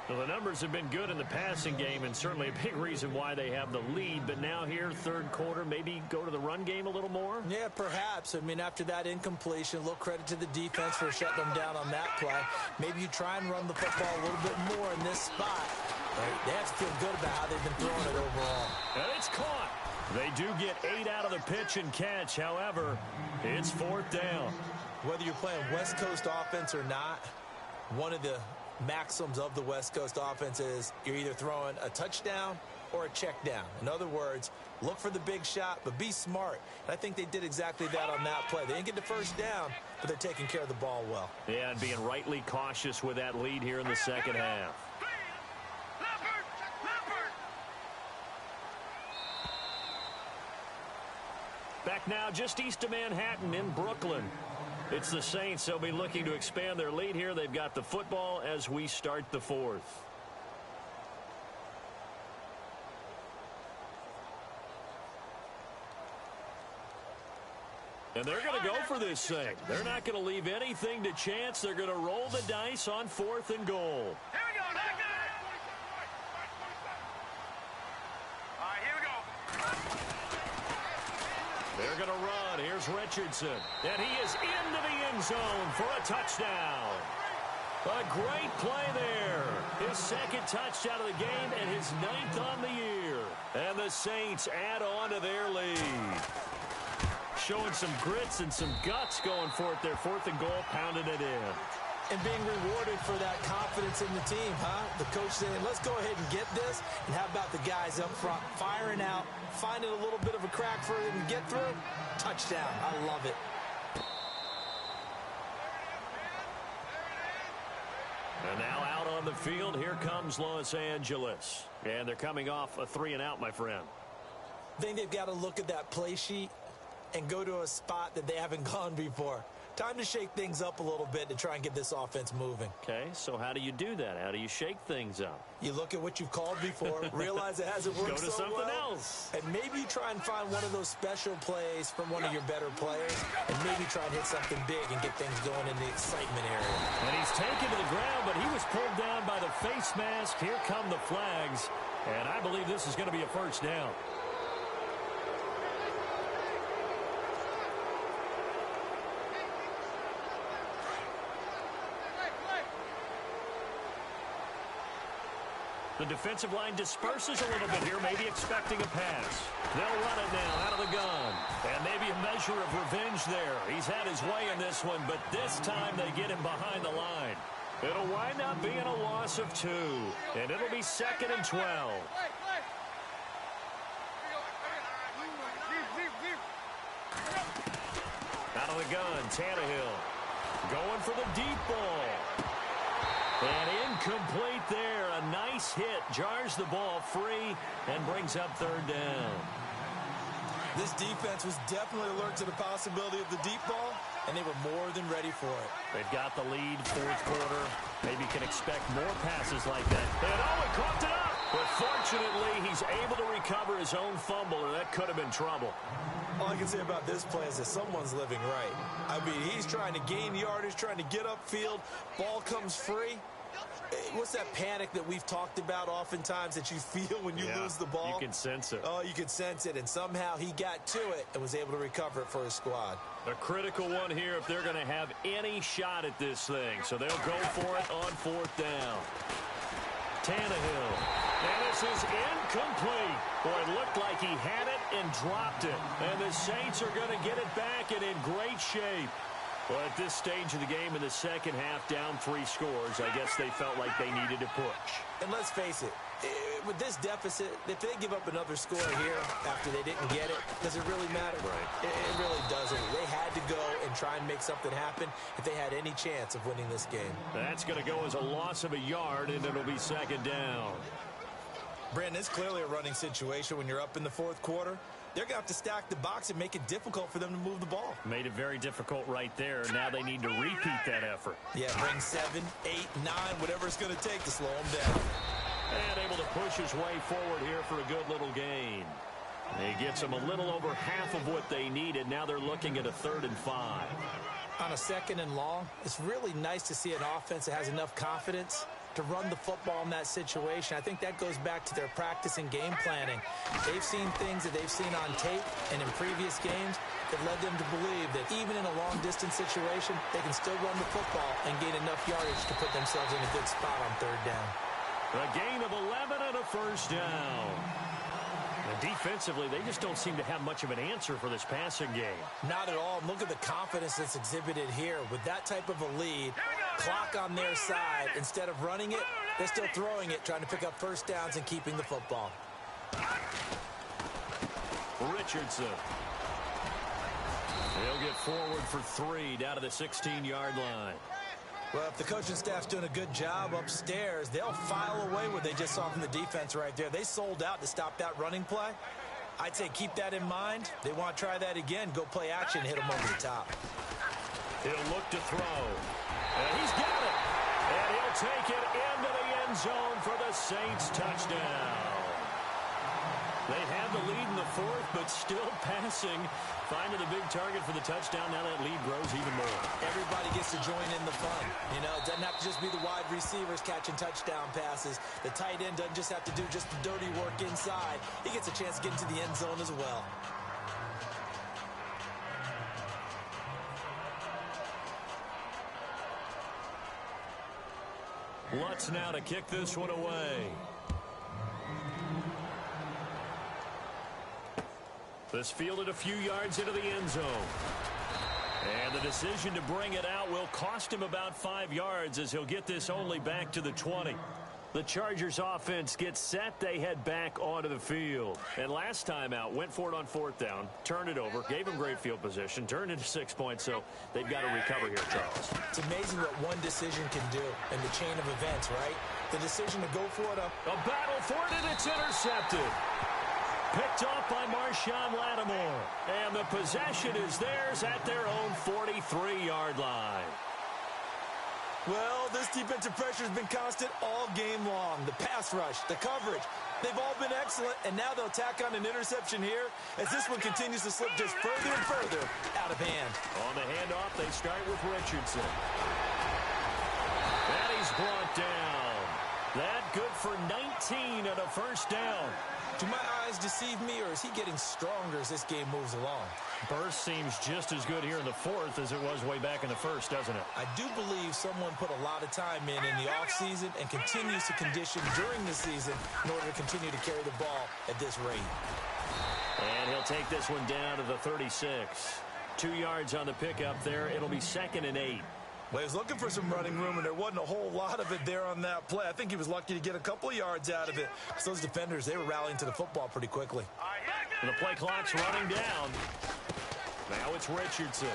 Well, the numbers have been good in the passing game, and certainly a big reason why they have the lead. But now here, third quarter, maybe go to the run game a little more? Yeah, perhaps. I mean, after that incompletion, a little credit to the defense for shutting them down on that play. Maybe you try and run the football a little bit more in this spot. They have to feel good about how they've been throwing it overall. And it's caught. They do get 8 out of the pitch and catch. However, it's fourth down. Whether you're playing West Coast offense or not, one of the maxims of the West Coast offense is you're either throwing a touchdown or a check down. In other words, look for the big shot, but be smart. And I think they did exactly that on that play. They didn't get the first down, but they're taking care of the ball well. Yeah, and being rightly cautious with that lead here in the second half. Back now just east of Manhattan in Brooklyn. It's the Saints. They'll be looking to expand their lead here. They've got the football as we start the fourth. And they're going to go for this thing. They're not going to leave anything to chance. They're going to roll the dice on fourth and goal. Here we go. All right, here we go. They're going to run. Here's Richardson. And he is into the end zone for a touchdown. A great play there. His second touchdown of the game and his 9th on the year. And the Saints add on to their lead. Showing some grits and some guts going for it there. Fourth and goal, pounding it in. And being rewarded for that confidence in the team, huh? The coach saying, let's go ahead and get this. And how about the guys up front firing out, finding a little bit of a crack for them to get through? Touchdown. I love it. And now out on the field, here comes Los Angeles. And they're coming off a 3-and-out, my friend. I think they've got to look at that play sheet and go to a spot that they haven't gone before. Time to shake things up a little bit to try and get this offense moving. Okay, so how do you do that? How do you shake things up? You look at what you've called before, realize it hasn't worked so well. Go to something else. And maybe you try and find one of those special plays from one of your better players, and maybe try and hit something big and get things going in the excitement area. And he's taken to the ground, but he was pulled down by the face mask. Here come the flags, and I believe this is going to be a first down. The defensive line disperses a little bit here, maybe expecting a pass. They'll run it now out of the gun. And maybe a measure of revenge there. He's had his way in this one, but this time they get him behind the line. It'll wind up being a loss of 2. And it'll be 2nd and 12. Out of the gun, Tannehill. Going for the deep ball. And incomplete there. A nice hit. Jars the ball free and brings up 3rd down. This defense was definitely alert to the possibility of the deep ball, and they were more than ready for it. They've got the lead, 4th quarter. Maybe can expect more passes like that. And he coughed it up. But fortunately, he's able to recover his own fumble, or that could have been trouble. All I can say about this play is that someone's living right. I mean, he's trying to gain yardage, trying to get upfield. Ball comes free. What's that panic that we've talked about oftentimes that you feel when you lose the ball? You can sense it. Oh, you can sense it, and somehow he got to it and was able to recover it for his squad. A critical one here if they're going to have any shot at this thing. So they'll go for it on 4th down. Tannehill. And this is incomplete. Boy, it looked like he had it and dropped it. And the Saints are going to get it back and in great shape. Well, at this stage of the game in the second half, down 3 scores, I guess they felt like they needed to push. And let's face it, with this deficit, if they give up another score here after they didn't get it, does it really matter? Right. It really doesn't. They had to go and try and make something happen if they had any chance of winning this game. That's going to go as a loss of a yard, and it'll be 2nd down. Brandon, it's clearly a running situation when you're up in the 4th quarter. They're going to have to stack the box and make it difficult for them to move the ball. Made it very difficult right there. Now they need to repeat that effort. Yeah, bring 7, 8, 9, whatever it's going to take to slow them down. And able to push his way forward here for a good little gain. He gets them a little over half of what they needed. Now they're looking at a 3rd and 5. On a 2nd and long, it's really nice to see an offense that has enough confidence to run the football in that situation. I think that goes back to their practice and game planning. They've seen things that they've seen on tape and in previous games that led them to believe that even in a long-distance situation, they can still run the football and gain enough yardage to put themselves in a good spot on 3rd down. A gain of 11 and a 1st down. And defensively, they just don't seem to have much of an answer for this passing game. Not at all. Look at the confidence that's exhibited here. With that type of a lead, clock on their side, instead of running it, they're still throwing it, trying to pick up 1st downs and keeping the football. Richardson. He'll get forward for 3 down to the 16-yard line. Well, if the coaching staff's doing a good job upstairs, they'll file away what they just saw from the defense right there. They sold out to stop that running play. I'd say keep that in mind. They want to try that again. Go play action, hit them over the top. He'll look to throw. And he's got it. And he'll take it into the end zone for the Saints touchdown. They had the lead in the 4th, but still passing. Finding the big target for the touchdown. Now that lead grows even more. Everybody gets to join in the fun. You know, it doesn't have to just be the wide receivers catching touchdown passes. The tight end doesn't just have to do just the dirty work inside. He gets a chance to get into the end zone as well. Lutz now to kick this one away. This fielded a few yards into the end zone. And the decision to bring it out will cost him about 5 yards as he'll get this only back to the 20. The Chargers offense gets set. They head back onto the field. And last time out, went for it on 4th down, turned it over, gave them great field position, turned into 6 points, so they've got to recover here, Charles. It's amazing what one decision can do in the chain of events, right? The decision to go for it. A battle for it, and it's intercepted. Picked off by Marshawn Lattimore. And the possession is theirs at their own 43-yard line. Well, this defensive pressure has been constant all game long. The pass rush, the coverage, they've all been excellent, and now they'll tack on an interception here as this one continues to slip just further and further out of hand. On the handoff, they start with Richardson. And he's brought down. That good for 19 and a 1st down. Do my eyes deceive me, or is he getting stronger as this game moves along? Burst seems just as good here in the 4th as it was way back in the 1st, doesn't it? I do believe someone put a lot of time in the offseason and continues to condition during the season in order to continue to carry the ball at this rate. And he'll take this one down to the 36. 2 yards on the pickup there. It'll be 2nd and 8. Well, he was looking for some running room, and there wasn't a whole lot of it there on that play. I think he was lucky to get a couple of yards out of it. So those defenders, they were rallying to the football pretty quickly. And the play clock's running down. Now it's Richardson.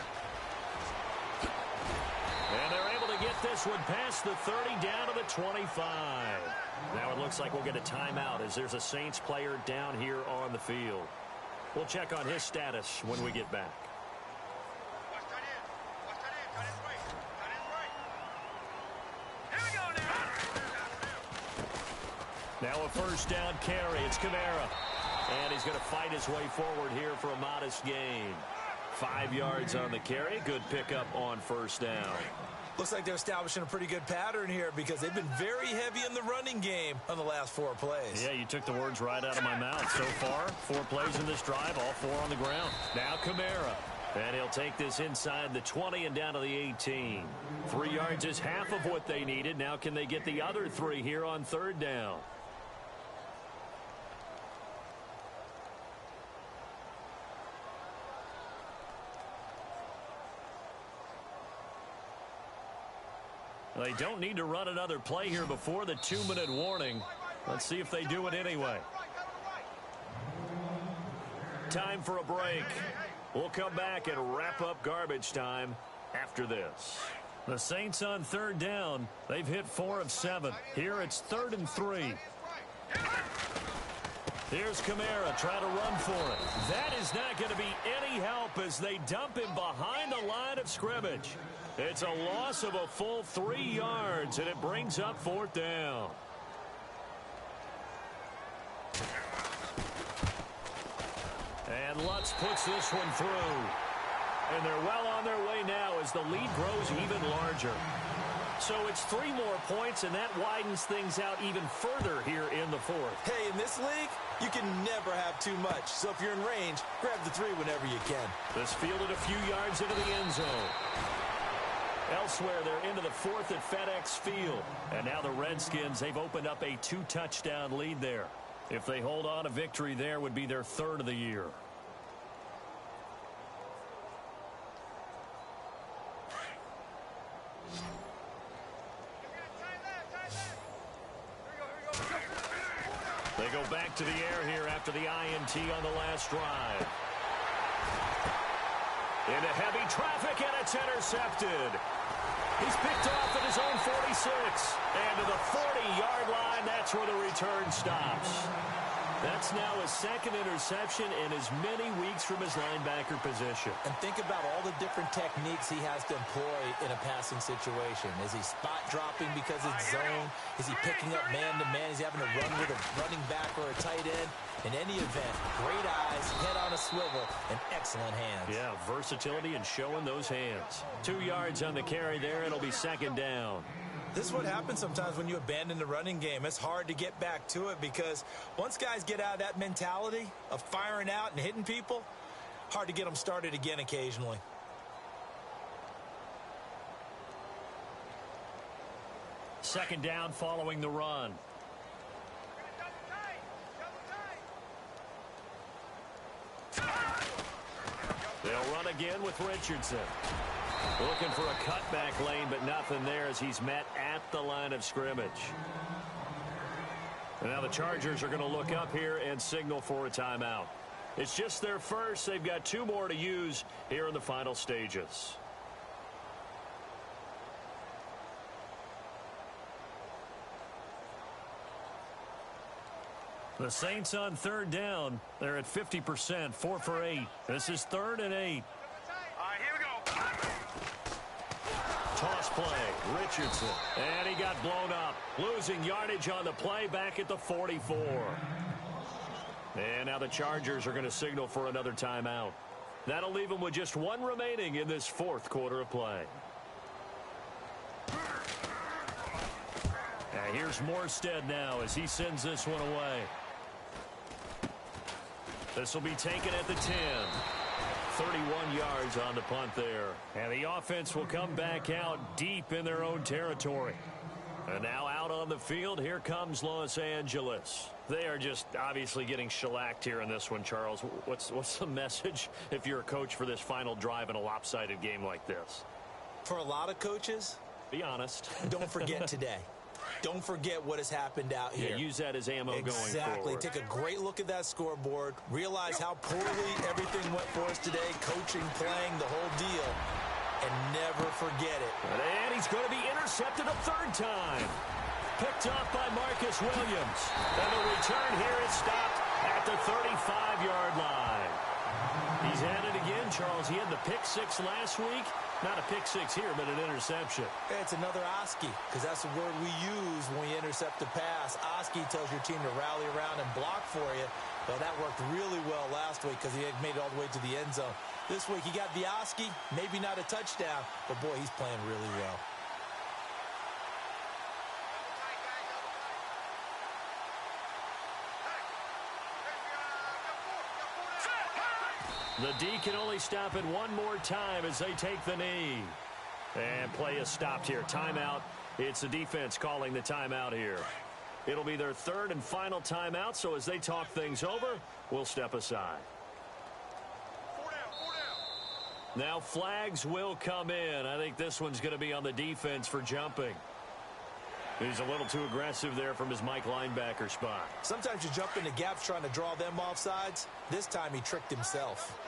And they're able to get this one past the 30 down to the 25. Now it looks like we'll get a timeout as there's a Saints player down here on the field. We'll check on his status when we get back. Now a first down carry. It's Kamara. And he's going to fight his way forward here for a modest gain. 5 yards on the carry. Good pickup on first down. Looks like they're establishing a pretty good pattern here because they've been very heavy in the running game on the last 4 plays. Yeah, you took the words right out of my mouth. So far, 4 plays in this drive, all 4 on the ground. Now Kamara. And he'll take this inside the 20 and down to the 18. 3 yards is half of what they needed. Now can they get the other 3 here on third down? They don't need to run another play here before the 2-minute warning. Let's see if they do it anyway. Time for a break. We'll come back and wrap up garbage time after this. The Saints on third down. They've hit 4 of 7. Here it's 3rd and 3. Here's Kamara trying to run for it. That is not going to be any help as they dump him behind the line of scrimmage. It's a loss of a full 3 yards, and it brings up 4th down. And Lutz puts this one through. And they're well on their way now as the lead grows even larger. So it's 3 more points, and that widens things out even further here in the 4th. Hey, in this league, you can never have too much. So if you're in range, grab the 3 whenever you can. This fielded a few yards into the end zone. Elsewhere, they're into the 4th at FedEx Field. And now the Redskins, they've opened up a 2-touchdown lead there. If they hold on, a victory there would be their 3rd of the year. They go back to the air here after the INT on the last drive. Into heavy traffic, and it's intercepted. He's picked off at his own 46. And to the 40-yard line, that's where the return stops. That's now his 2nd interception in as many weeks from his linebacker position. And think about all the different techniques he has to employ in a passing situation. Is he spot dropping because it's zone? Is he picking up man-to-man? Is he having to run with a running back or a tight end? In any event, great eyes, head on a swivel, and excellent hands. Yeah, versatility and showing those hands. 2 yards on the carry there. It'll be 2nd down. This is what happens sometimes when you abandon the running game. It's hard to get back to it because once guys get out of that mentality of firing out and hitting people, hard to get them started again occasionally. Second down following the run. They'll run again with Richardson. Looking for a cutback lane, but nothing there as he's met at the line of scrimmage. And now the Chargers are going to look up here and signal for a timeout. It's just their first. They've got 2 more to use here in the final stages. The Saints on third down. They're at 50%, 4 for 8. This is 3rd and 8. All right, here we go. Toss play, Richardson. And he got blown up. Losing yardage on the play back at the 44. And now the Chargers are going to signal for another timeout. That'll leave them with just 1 remaining in this 4th quarter of play. And here's Morstead now as he sends this one away. This will be taken at the 10. 31 yards on the punt there. And the offense will come back out deep in their own territory. And now out on the field, here comes Los Angeles. They are just obviously getting shellacked here in this one, Charles. What's the message if you're a coach for this final drive in a lopsided game like this? For a lot of coaches, be honest. Don't forget today. Don't forget what has happened out here. Yeah, use that as ammo going forward. Exactly. Take a great look at that scoreboard. Realize how poorly everything went for us today. Coaching, playing, the whole deal. And never forget it. And he's going to be intercepted a 3rd time. Picked off by Marcus Williams. And the return here is stopped at the 35-yard line. He's at it again, Charles. He had the pick 6 last week. Not a pick six here, but an interception. It's another Oski, because that's the word we use when we intercept a pass. Oski tells your team to rally around and block for you. Well, that worked really well last week because he had made it all the way to the end zone. This week, he got the Oski, maybe not a touchdown, but boy, he's playing really well. The D can only stop it one more time as they take the knee. And play is stopped here. Timeout. It's the defense calling the timeout here. It'll be their third and final timeout, so as they talk things over, we'll step aside. Now flags will come in. I think this one's going to be on the defense for jumping. He's a little too aggressive there from his Mike linebacker spot. Sometimes you jump into gaps trying to draw them off sides. This time he tricked himself.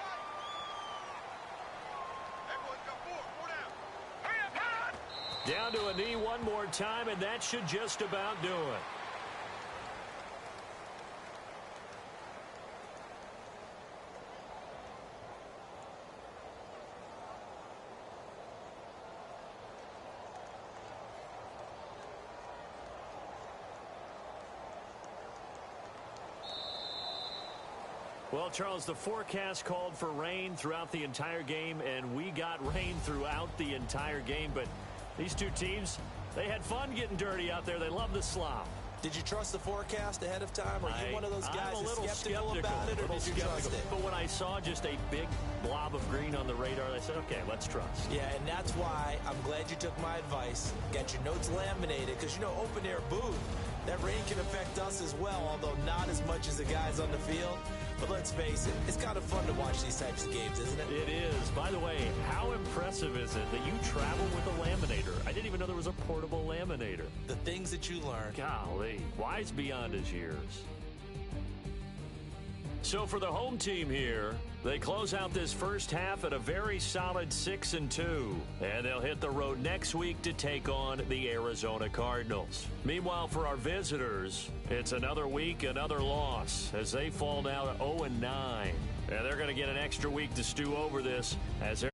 Down to a knee one more time, and that should just about do it. Well, Charles, the forecast called for rain throughout the entire game, and we got rain throughout the entire game. But these two teams, they had fun getting dirty out there. They love the slop. Did you trust the forecast ahead of time? Are you one of those guys that's skeptical about it, or did you trust it? But when I saw just a big blob of green on the radar, I said, okay, let's trust. Yeah, and that's why I'm glad you took my advice. Got your notes laminated, because, you know, open-air booth, that rain can affect us as well, although not as much as the guys on the field. But let's face it, it's kind of fun to watch these types of games, isn't it? It is. By the way, how impressive is it that you travel with a laminator? I didn't even know there was a portable laminator. The things that you learn. Golly, wise beyond his years. So for the home team here, they close out this first half at a very solid 6-2. And they'll hit the road next week to take on the Arizona Cardinals. Meanwhile, for our visitors, it's another week, another loss as they fall down to 0-9. And they're going to get an extra week to stew over this as they're